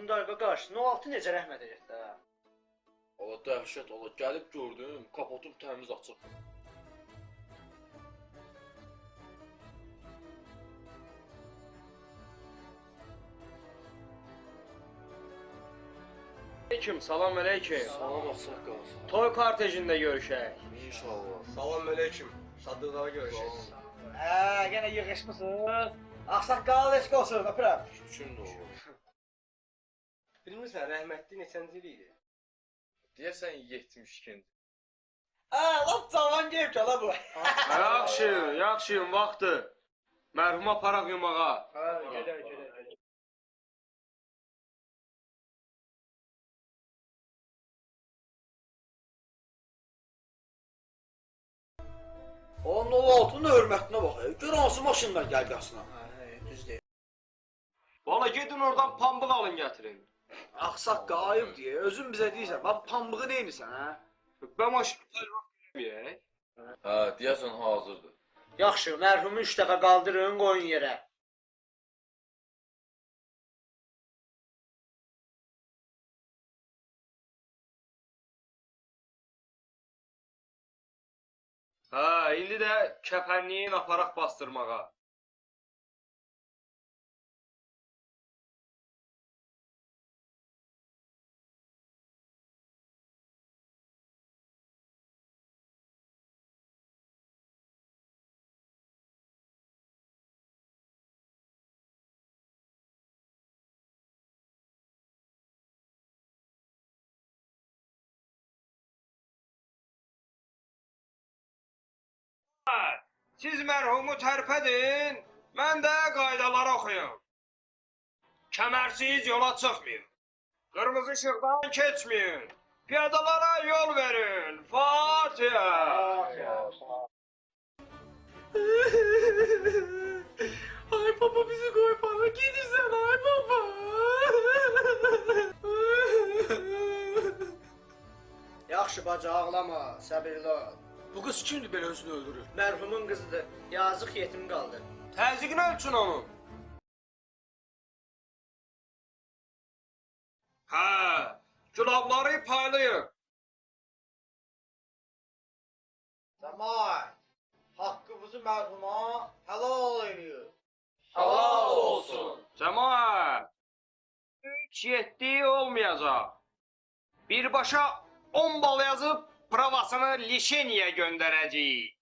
Bunda qardaş, 06 necə rəhmət edək də. Ola dəhşət ola. Gəlib gördüm, kapotum təmiz açıq. Aleyküm, salam aleyküm. Salam açıq qalsın. Toy kortejində görüşək. İnşallah. Salam aleyküm. Şadlıqlara görüşürüz. Yenə yığışmısınız? Ağsaqqal eşq olsun, öpürəm. Şükür də olur. Bilmirsən, rəhmətli neçənci il idi? Deyəsən 72-ci. Lap cavan gəlib gələ bu. Yaxşı, vaxtı. Mərhuma paraq yumağa. Gedək. Onun 06-nın hörmətinə bax. Gör hansı maşından gəldi aslında. Düz deyir. Valla gedin oradan pambıq alın gətirin. Ağsaqqal ayıb deyə, özün bizə deyirsən, bax pambığı neynisən, hə? Ben maşını təlvaq bilməyək. Hə, deyəsən hazırdır. Yaxşı, mərhumu 3 dəfə qaldırın, qoyun yerə. İndi də kəpənliyin aparaq bastırmağa. Siz mərhumu tərpədin, mən də qaydaları oxuyum. Kəmərsiz yola çıxmayın. Qırmızı işıqdan keçməyin. Piyadalara yol verin. Fatiha. Ay baba bizi koy bana. Gidirsən ay baba. Yaxşı bacı, ağlama, səbirli ol. Bu qız kimdir belə özünü öldürür? Mərhumun qızıdır. Yazıq yetim qaldı. Təzyiqini ölçün onun. Gülabları paylayın. Cəmaət, haqqımızı mərhuma halal ediyor. Halal olsun. Cəmaət. 3-7 olmayacaq. Birbaşa 10 bal yazıb provasını Lişeniyə göndərəcəyik.